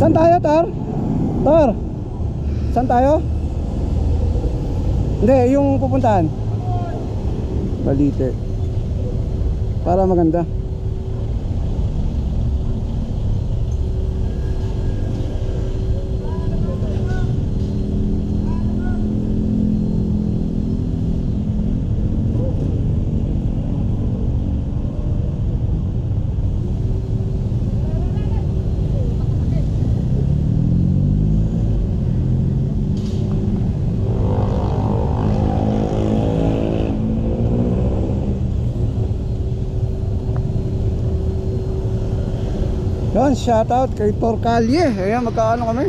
Saan tayo, Tor? Tor? Saan tayo? Hindi, yung pupuntahan Balite. Para maganda. Yan, shoutout kay Tor Calye. Ayan, magkaano kami?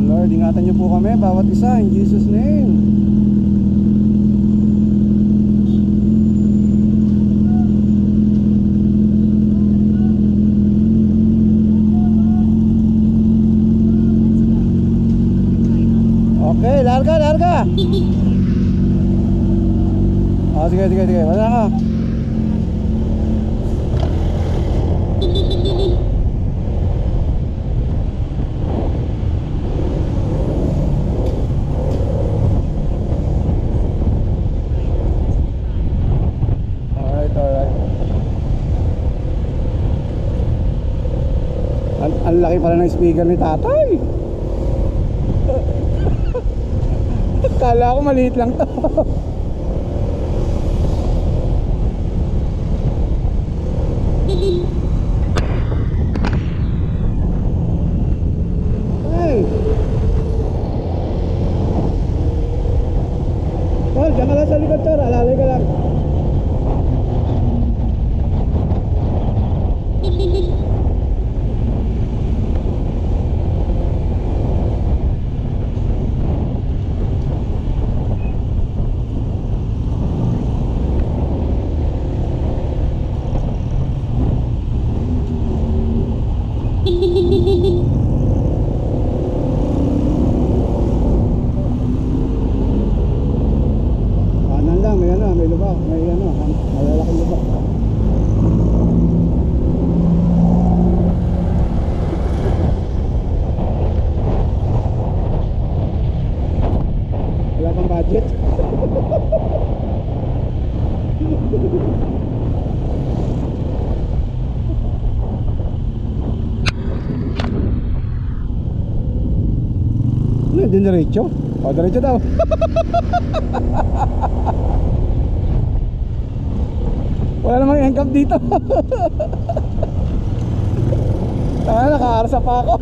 Lord, ingatan niyo po kami, bawat isa, in Jesus' name. Okay, larga, larga. Sige, sige, sige, wala ka. Ang laki pala ng speaker ni tatay. Kala ko maliit lang to. Hey. Tol, diyan ka lang sa likod, Tol. Alalay ka lang. Kanan lang, may lubak, malalaking lubak. Wala pang budget. Hindi diretso. O, diretso daw. Wala namang engkap dito. Nakaarsa pa ako.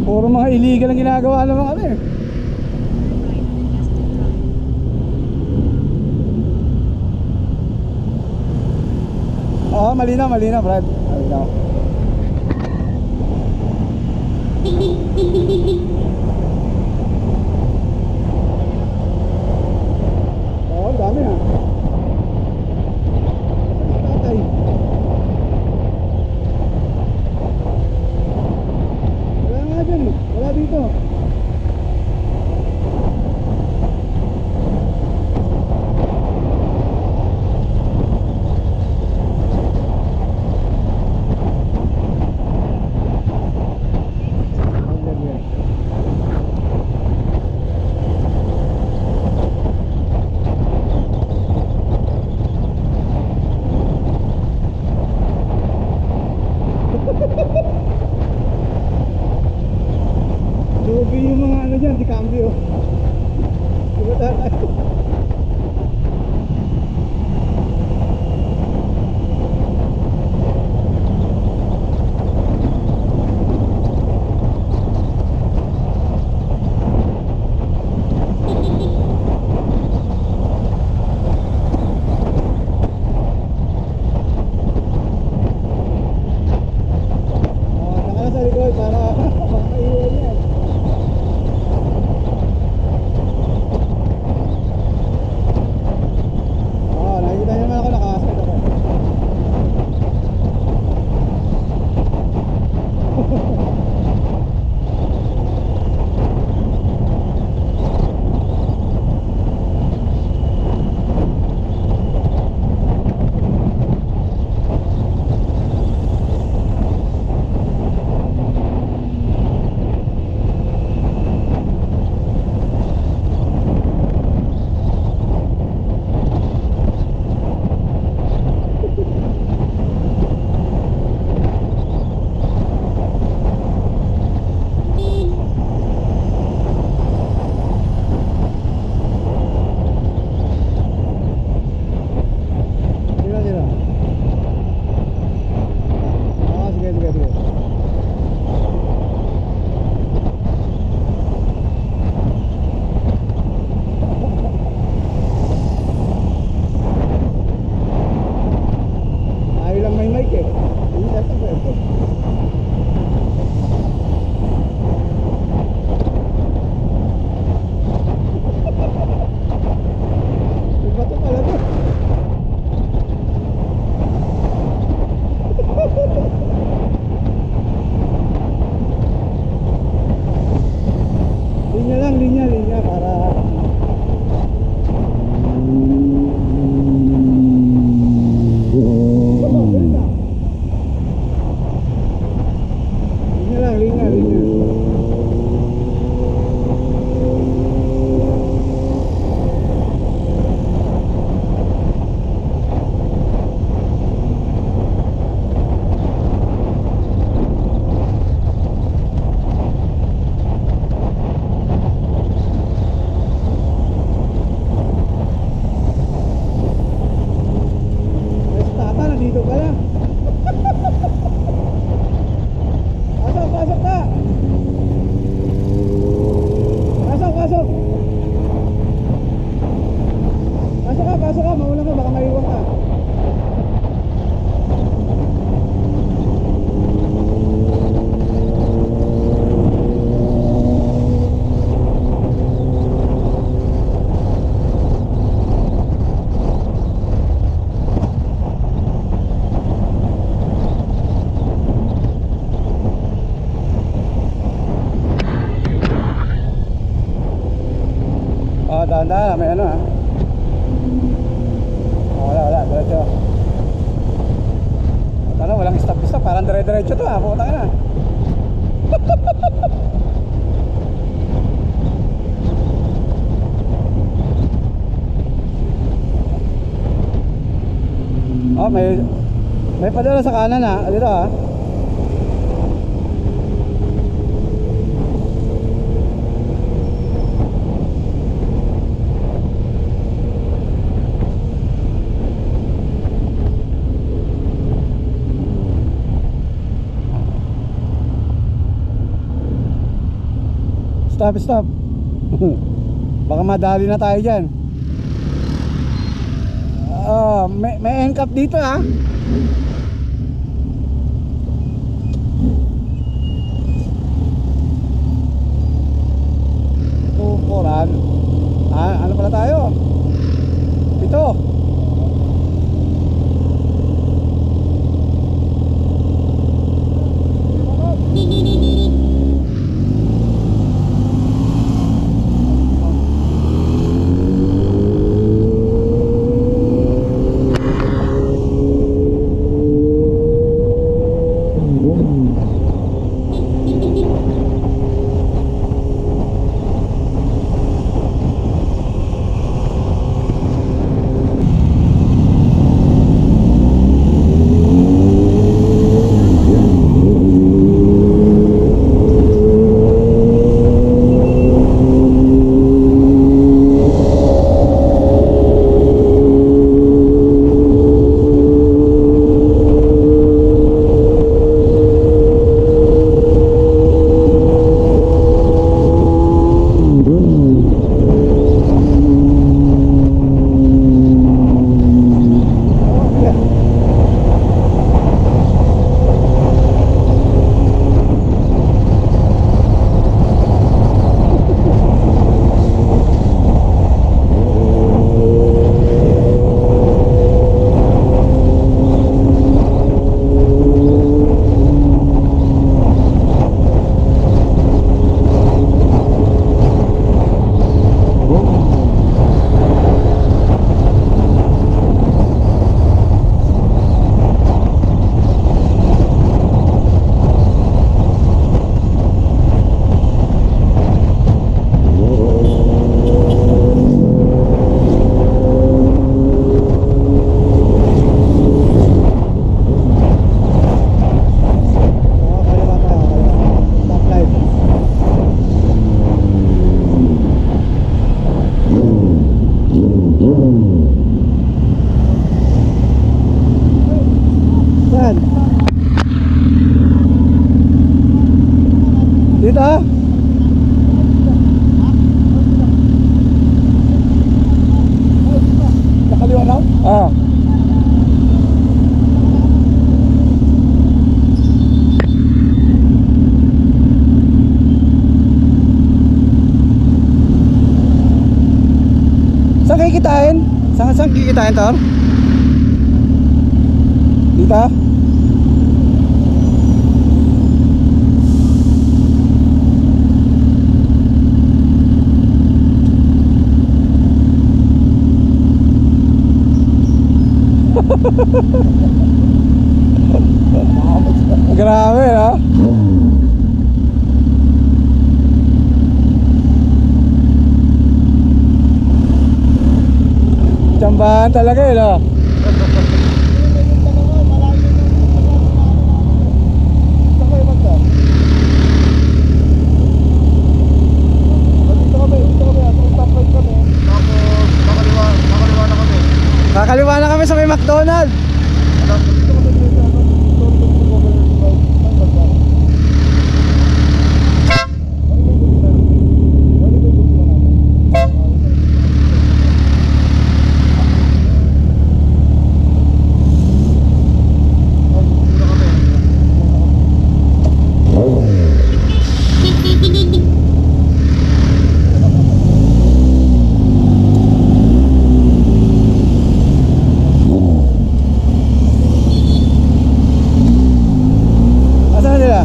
Puro mga illegal ang ginagawa ng mga ano eh. Oo, malinaw, Brad. Malinaw. Oo, dami ha. Tatay. Wala nga dyan eh. Wala dito. May bato pala to. Linya lang, linya para linya. Tata, nandito pala. Pasok ka. Pasok. Pasok ka. Maulang ka, baka maiwan ka. Dahan-dahan, may ano ha. Wala, diretso. At ano, walang stop, parang dire-diretso to ha, pumunta ka na. Oh, may padala sa kanan ha, dito ha. Stop. Baka madali na tayo dyan. May engkap dito ha. Tukuran. Ano pala tayo? 7. Dito? Nakaliwa lang? Ah. kikitain, Tor? Dito? Grabe, no? Tsambahan talaga, eh, no? Kakaliwa na kami sa may McDonald. Asan na nila?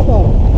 Motor. Oy,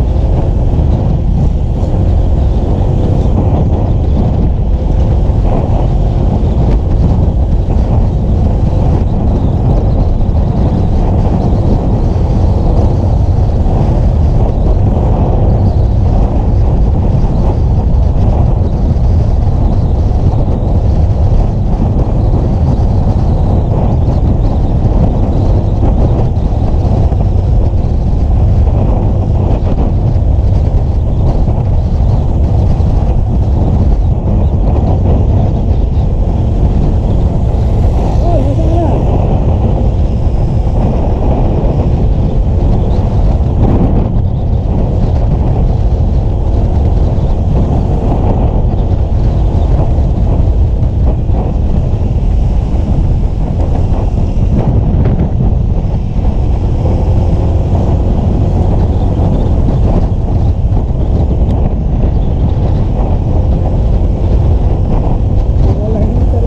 nasaan ka na? Wala yung motor.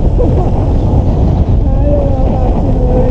Ayaw na taxi mo yung motor ko.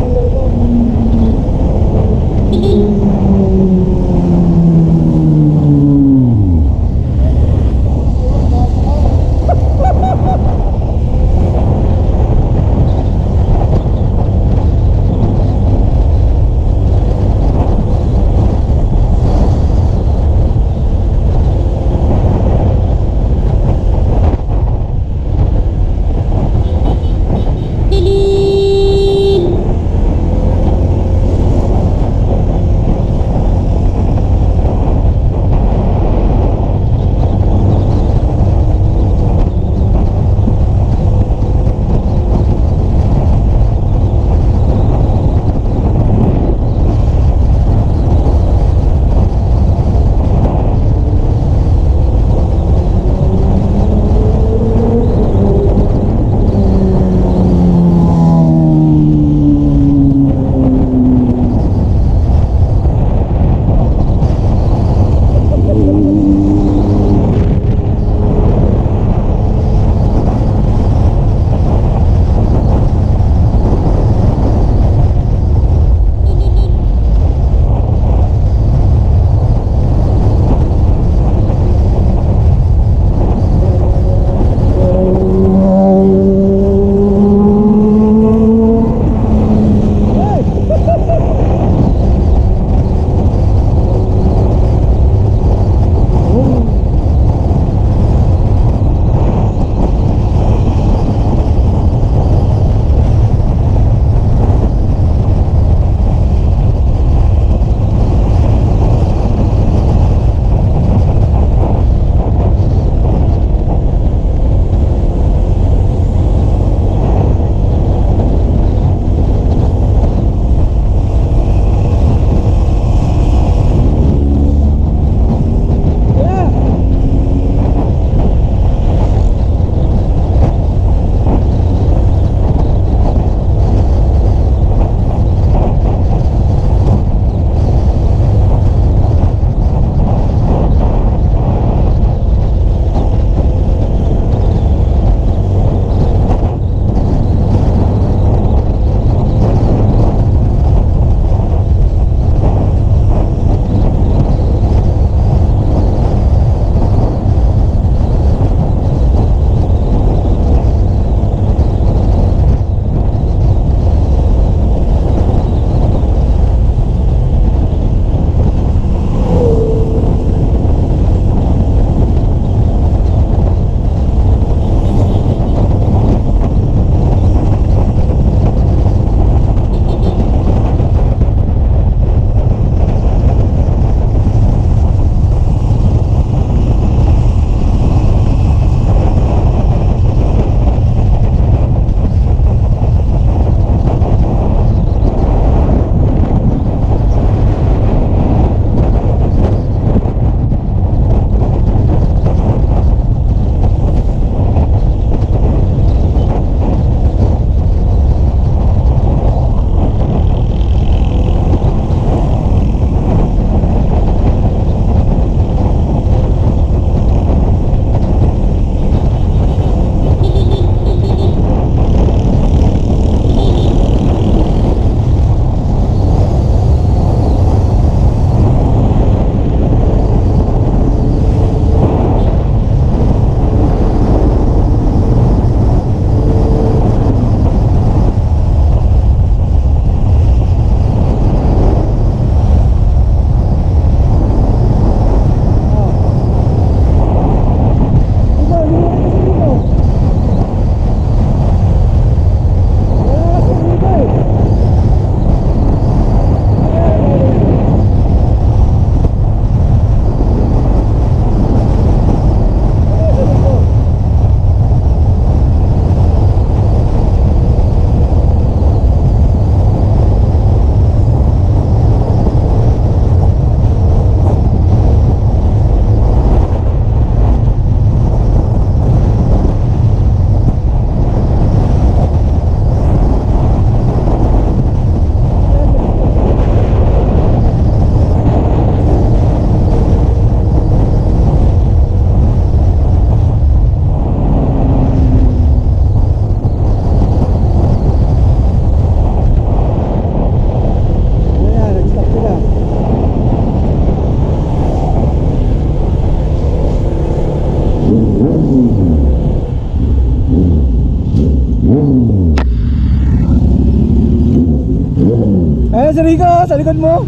Ayan si Rico, sa likod mo.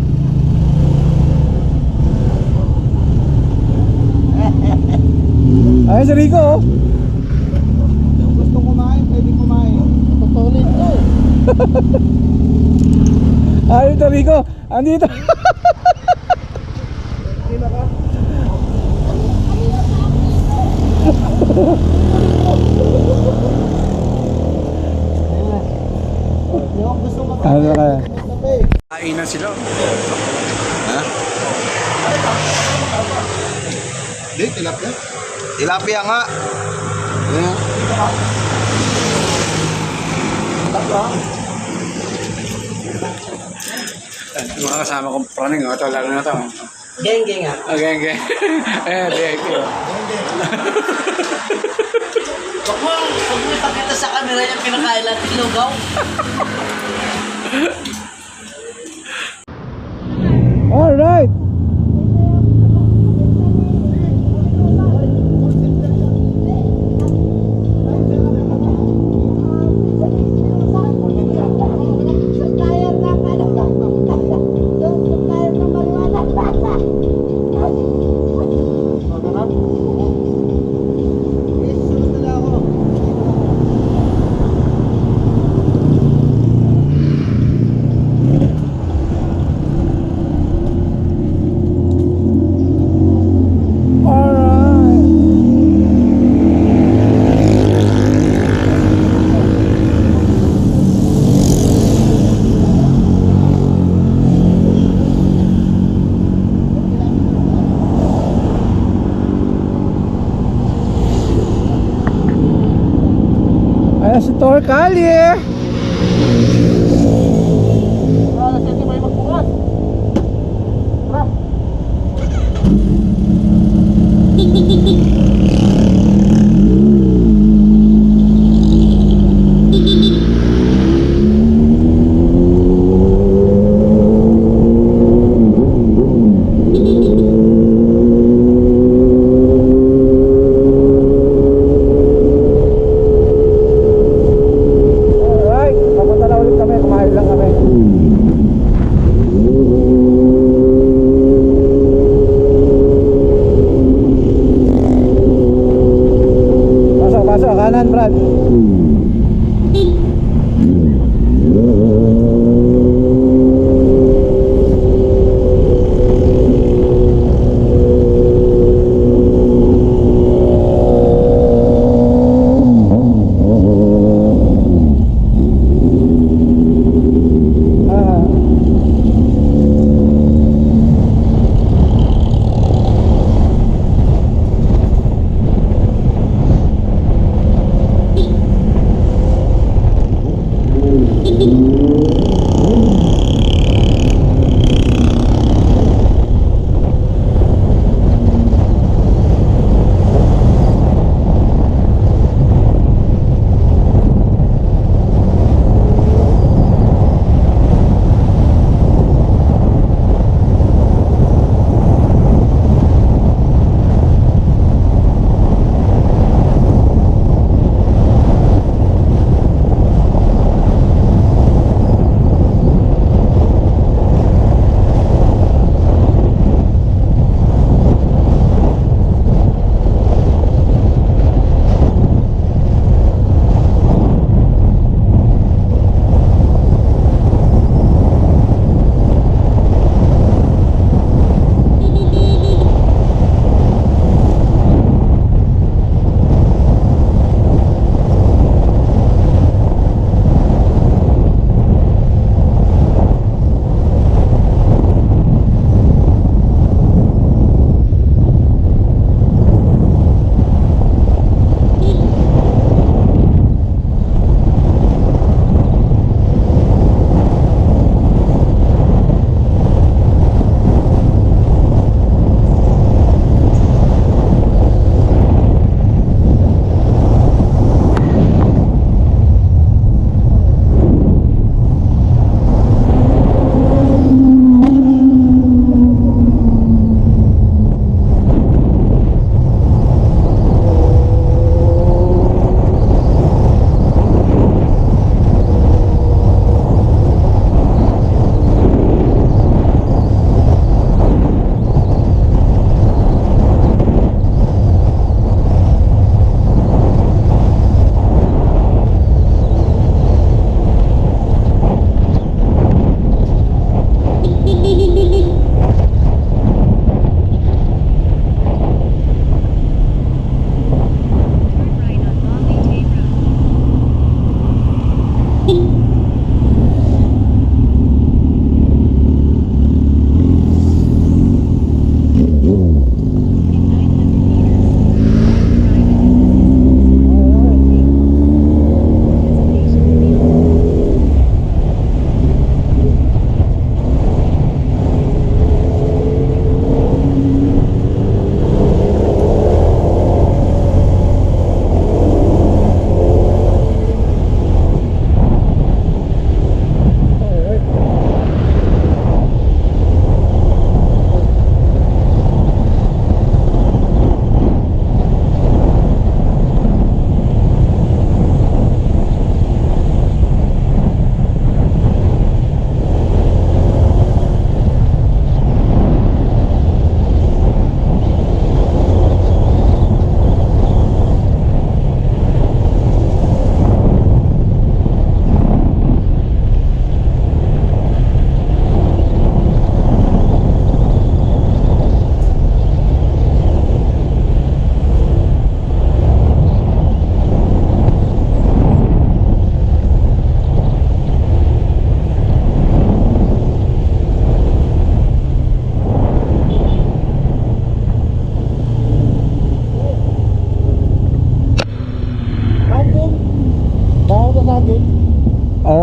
Ayan si Rico. Gusto kumain, pwede kumain. Tutulit to. Ayun si Rico. Andito. Yung gusto ko Ano kaya? kainan sila. Ha? Di, tilapia. Tilapia nga. Yeah. Mga kasama kong praning, ito lalo na ito. Geng nga. Okay, okay. Di. Huwag mo ipakita sa camera yung pinakain natin lugaw. Alright. Ayan si Torcali.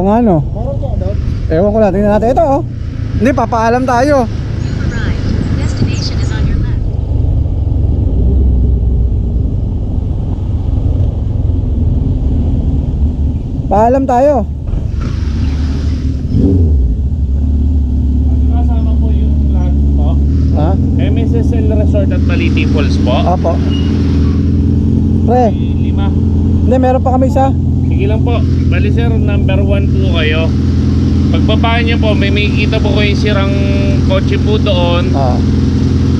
nga no. Parang to, daw. Ewan ko na, tingnan natin. Ito oh. Hindi, papaalam tayo. Destination is on your left. Paalam tayo. Kasama po yung lahat po. Ha? MSSL Resort at Baliti Falls po. Opo. Pre, 5. hindi, meron pa kami isa. Sige lang po. Bali sir, number 1 po kayo. Pagbaba niyo po, may makikita po kayo sirang kotse po doon.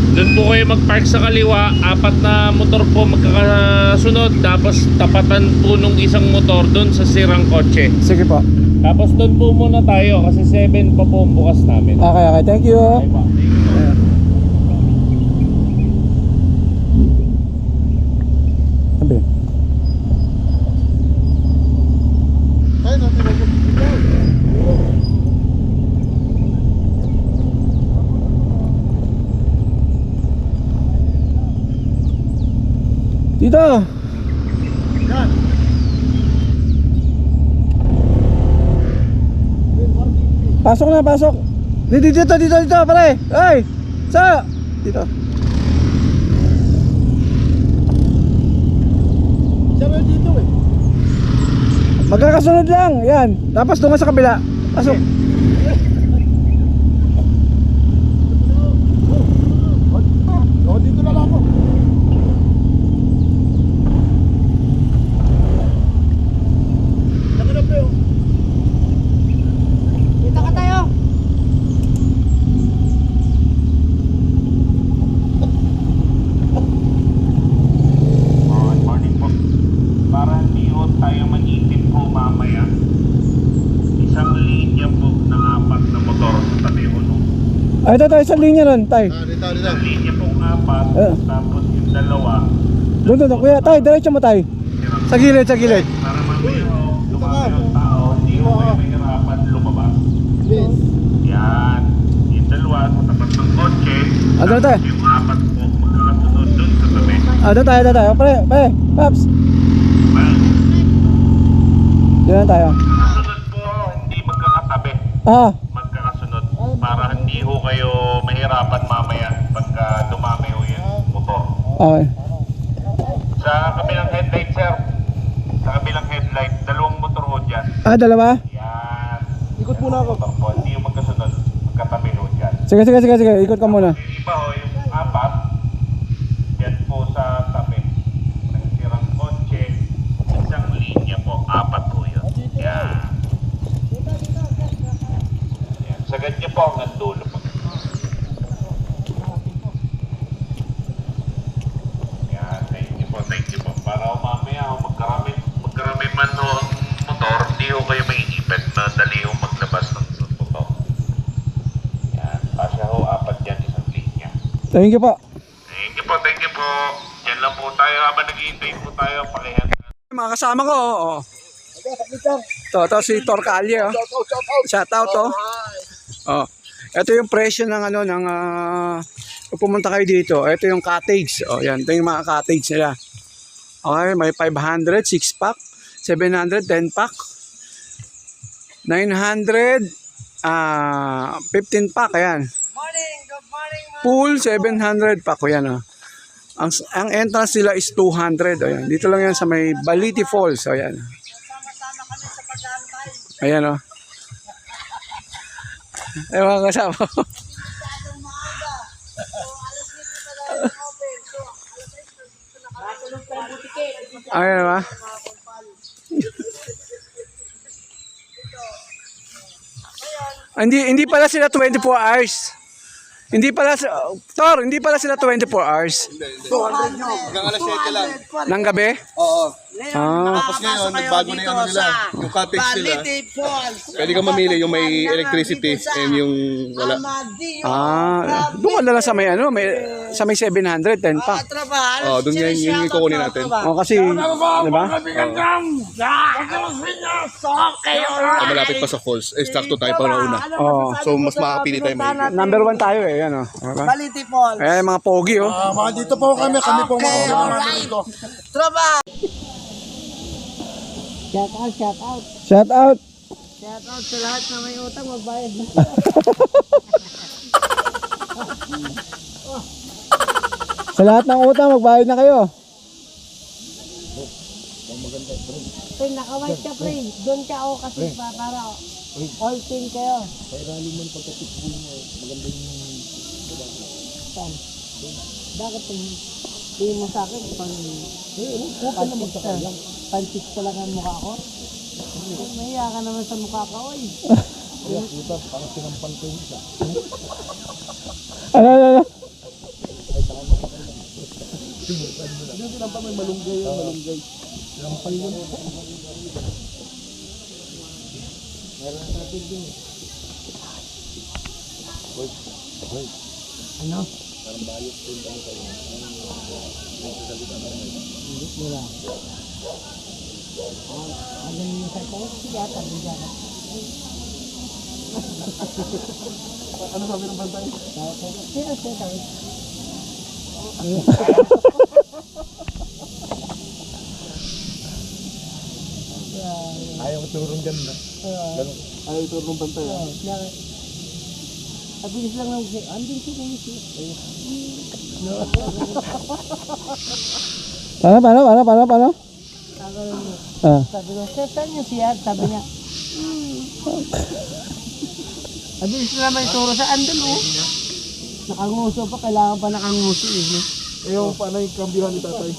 Doon po kayo mag-park sa kaliwa. 4 na motor po magkakasunod. Tapos tapatan po nung isang motor doon sa sirang kotse. Sige po. Tapos doon po muna tayo kasi 7 pa po ang bukas namin. Okay, okay. Thank you. Okay po. Ayan. Sabi. Ay, natin ako. Dito. Yan. Pasok na, pasok. Dito, pare. Ay, sa. Dito. Siya ba dito eh? Magkakasunod lang. Yan. Tapos doon ka sa kabila. Pasok. O, dito na lang ako. Laki na pre, oh. Kita ka tayo. Good morning po. Para hindi ho tayo mag-itip po mamaya, isang linya po ng 4 na motor sa tabi ho no. Ay, ito, isang linya ron, tay. Dito. Isang linya pong 4, Eh. tapos yung 2 Doon. Kuya, tay, diretso mo, tay. Sa gilid. para mamaya ho, dumami yung tao, hindi ho kayo mahirapan lumabas. Yes. Yan, yung 2 sa tapat ng kotse, Doon tayo. yung 4 po magkakasunod dun sa tabi. Doon tayo. Pre, Paps. Doon tayo. Sunod po, hindi magkakatabi. Magkakasunod para hindi ho kayo mahirapan mamaya pagka dumami ho yung motor. Okay. Sa kabilang headlight sir, sa kabilang headlight, 2 motor ho dyan. Dalawa? Yan. Ikot muna ako. Motor po, hindi yung magkasunod, magkatabi ho dyan. Sige. Ikot ka muna. Yung iba ho, yung 4, yan po sa tabi. Ng sirang kotse, isang linya po, 4 po yun. Yan. Yan. Sagad niyo po hanggang dulo. Yan, thank you po. Para mamaya magkarami man ho ang motor, hindi ho kayo maiipit na dali ho maglabas ng motor. Yan, pasya ho, 4 yan, isang linya. Thank you po. Thank you po. Yan lang po tayo habang naghihintay po tayo, pakihanda. Mga kasama ko, Ito si Torcalle, oh. Shout out, oh. Oh. Ito yung presyo ng kung pumunta kayo dito. Ito yung cottage. Oh, yan. Ito yung mga cottage nila. Okay, may 500 6-pack, 700 10-pack, 900 15-pack, ayan. Good morning. Pool 700 pack, yan, oh. Ang entrance nila is 200. Ayan. Dito lang yan sa may Baliti Falls. Ayan. Sama-sama kami sa pag-aantay. Ayan, oh. Ay, mga kasama. Masyadong maaga. So, alas 10 pa tayo open. So, alas 6 dito na kami. Natulog tayo butike. Ayan, ba? Hindi pala sila 24 hours. Hindi pala sila 24 hours. 200 nyo. Hanggang alas 7 lang. Ng gabi? Oo. Ah. Tapos ngayon, nagbago na yung ano nila. Yung cottage nila. Baliti Falls. Pwede kang mamili yung may electricity and yung wala. Doon ka na lang sa may sa may 700 10 pack. Oo, doon yung kukunin natin. Oh, kasi, di ba? Malapit pa sa falls. Sakto tayo pa na una. Oh, So, mas makakapili tayo may. number 1 tayo eh, yan, oh. Diba? Baliti Falls. Ayan, mga pogi, oh. Mga dito po kami po mga Alright. Tropa. Shout out. Shout out sa lahat na may utang, magbayad na. Sa lahat ng utang, magbayad na kayo. Pre, naka-white ka, pre. Doon ka ako kasi para all team kayo. Saan? Bakit tingin mo sa akin? Pantik pa lang ang mukha ko? Mahiya ka naman sa mukha ko, oy. Ano? Ano? Wala. Ano yung sa ko? Sige, tabi dyan. Ano sabi ng bantay? Sino sabi? Ayaw turong dyan na. Ayaw turong bantay. Abilis lang lang siya. Andin siya kung siya. Paano? Sabi ko, saan niya siya? Sabi niya, abilis na naman ituro sa andun, oh. Nakanguso pa, kailangan pa nakanguso, eh. Ayaw paano yung kambihan ni tatay?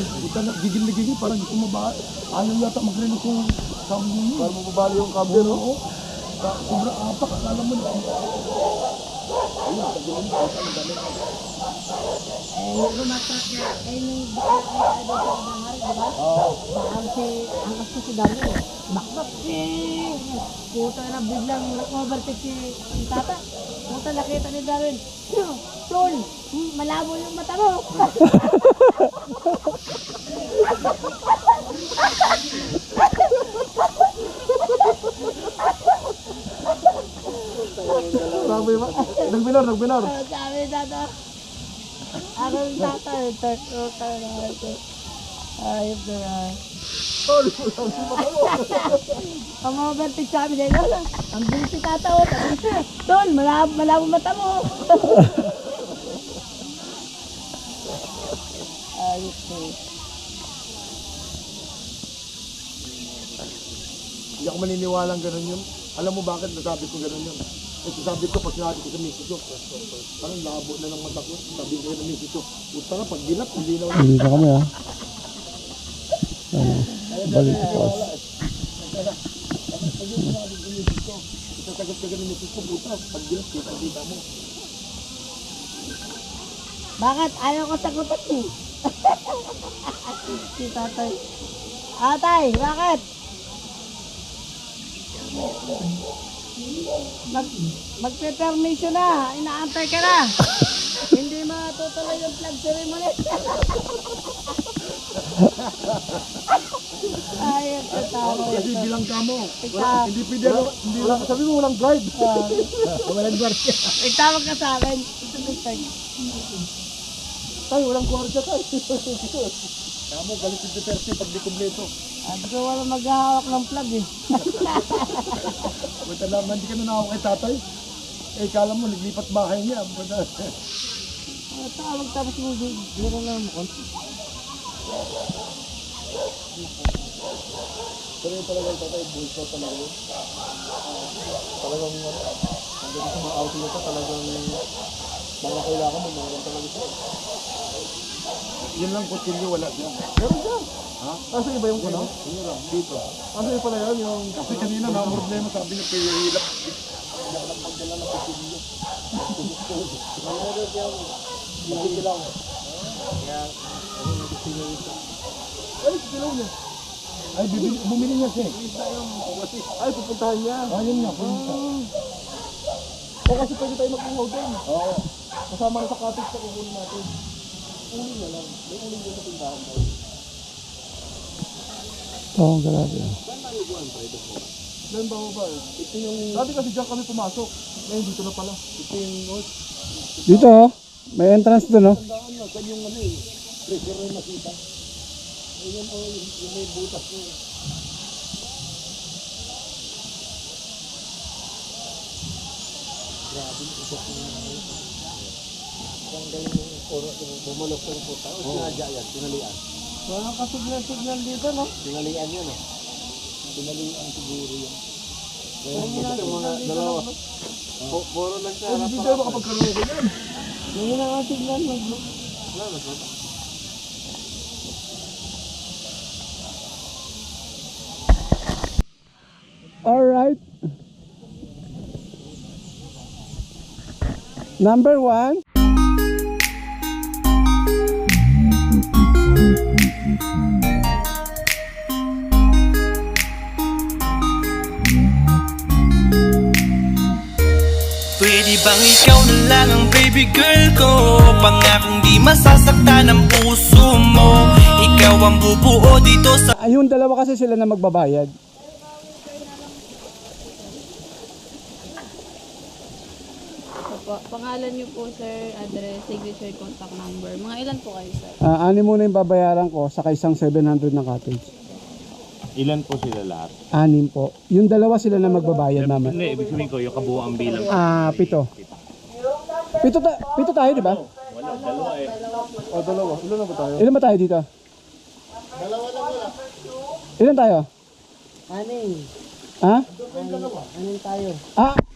Ito na, gigil na gigil, parang gusto mababa. Ayaw yata mag-reload kung sabi niyo. Para mababali yung cable, no? Sobrang apak, akala mo na. Yung rumatrak niya, nung baka ay doon sa Abangar, di ba? Baka ang kasto si Daniel, bakbak, puta na biglang nag-overtake si tata. Puta nakita ni Darwin, Tol, malabo yung mata mo. Sabi ba? Nagbinar. Sabi tata, ako yung tata, ayop na yan. Ang mga overtake sabi niya, ang bilis si tata, Tol, malabo mata mo. Ayop na yan. Hindi ako maniniwalang gano'n yun. Alam mo bakit nasabi ko gano'n yun? Kasi sabi ko, pag sinabi ko sa misis ko, parang labo na ng mata ko. Sabi ko sa misis ko, puta na, pag dilat, hindi na Hindi pa kami ha. Balik po. Isasagot ka gano'n misis ko, puta, pag dilat, kita mo. Bakit? Ayaw ko sagutan eh. Si tatay. Atay, bakit? Magpe-permission na. Inaantay ka na. Hindi matutuloy yung flag ceremony. Ayun, tatawa. Kasi bilang ka mo, Ikaw. hindi pwede, hindi lang, sabi mo walang guide. Walang guard. Tawag ka sa akin. Ito Victor. Tay, walang kwarta tay. Kamo, galit yung Duterte pag di kumpleto. Sabi ko wala maghahawak ng flag eh. Punta naman, hindi ka na nakawak kay tatay. Eh, kala mo, naglipat bahay niya. Tawag tapos mo gano'n lang mo konti. Pero yung talagang tatay, bulso talaga yun. Talagang, hanggang sa mga auto nito, talagang mga kailangan mo, mga talaga siya. Yun lang, kutsilyo, wala siya. Meron siya. Ha? Kasi iba yung kuno? Yun lang, dito. Kasi yung pala yun, yung... Kasi kanina na problema, sabi niya, kaya hilap. Walang pagdala ng kutsilyo. Hindi lang. Kaya, ay, silaw niya. Ay, bumili niya siya. Ay, pupuntahan niya. Ayun nga, pupunta. O kasi pwede tayo mag-uhaw doon. Oo. Kasama na sa cottage sa kukunin natin. Uli na lang. May uli doon sa tindahan tayo. Oo, grabe. Doon ba ba eh? Ito yung... Dati kasi dyan kami pumasok. Ngayon dito na pala. Ito yung north. Dito oh. May entrance doon oh. Tandaan na. Saan yung ano eh. Pressure na makita. Ayun o. Yung may butas mo eh. Walang kasignal dito, no? Tinalian yun eh. Tinalian siguro yun. Mga dalawa. Puro lang sa harap. Hindi tayo makapagkaroon ko yan. Yung nakasignal, no? All right. Number 1. Pwede bang ikaw na lang ang baby girl ko? Pangakong di masasaktan ang puso mo. Ikaw ang bubuo dito sa Yung dalawa kasi sila na magbabayad. Pangalan niyo po, sir, address, signature, contact number. Mga ilan po kayo, sir? Ani muna yung babayaran ko sa isang 700 na cottage. Ilan po sila lahat? 6 po. Yung dalawa sila na magbabayad naman. Hindi, ibig sabihin ko, yung kabuuan bilang. 7. Pito tayo, di ba? Wala, dalawa eh. Oh, dalawa. Ilan na ba tayo? Ilan ba tayo dito? Ilan tayo? Anin. Ha? Anin tayo.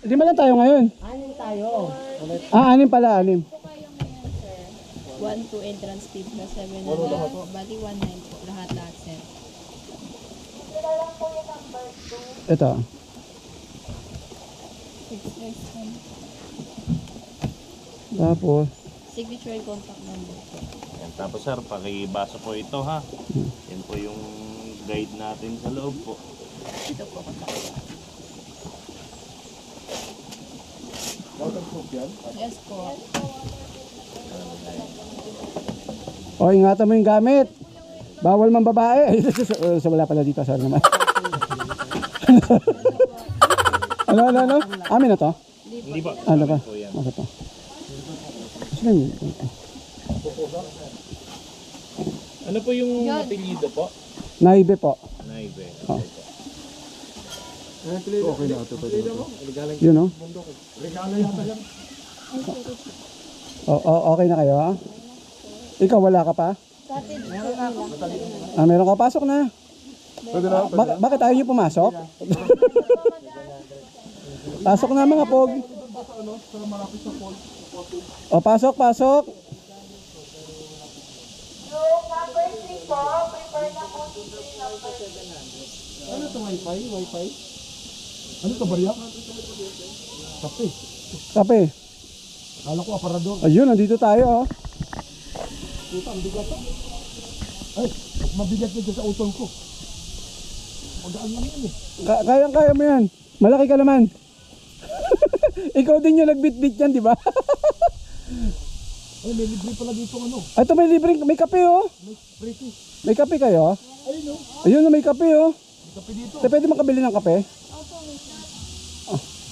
5 lang tayo ngayon. Anin tayo. 6 pala, 6. 1, 2 entrance fee plus 7 na lang. Bali 1.9 po. Lahat, sir. Ito. 6S. Tapos, Signature, contact number po. Yan, tapos sir, pakibasa po ito ha. Yan po yung guide natin sa loob po. Ito po, contact. Yes po. ingatan mo yung gamit. Bawal man babae. So, wala pala dito, sorry naman. ano? Amin na to? Hindi ba? Ano ba? Ano to? Sige. Ano po yung apelyido po? Naibe po. Naibe. Oh. Okay na ito. Yun o. Okay na kayo ha? Ikaw wala ka pa? Meron ka. Pasok na. Bakit ayaw niyo pumasok? Pasok na mga pog. Pasok. Ano ito? Wi-Fi? Ano ito? Barya? Kape. Kape. Kala ko aparador. Ayun, nandito tayo. Puta, ang bigat to. Ay, mabigat na dyan sa utol ko. Magaan lang yan eh. Kaya mo yan. Malaki ka naman. Ikaw din yung nagbitbit yan, di ba? Ay, may libre pala dito ano. Ito may libreng, may kape oh. Pretty. May kape kayo? Ayun o. Ayun, may kape oh. May kape dito. Pwede makabili ng kape?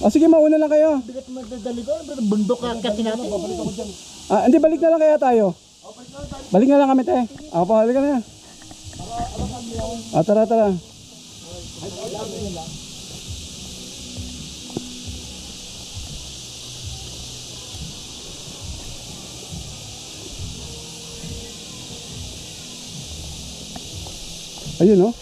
Sige, mauna lang kayo. Bigat magdadali ko. Bundok kasi natin. Hindi, balik na lang kaya tayo. Balik na lang kami, te. Ako, balik na. Tara. Ayun, oh.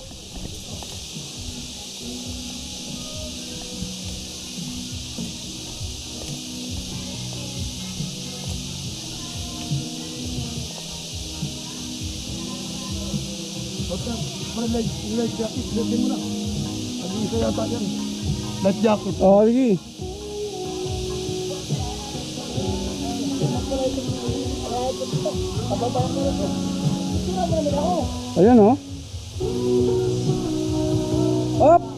Light jacket. Lagyan mo na. Nag-iisa yata yan. Light jacket. Sige. Ayan, oh. Op!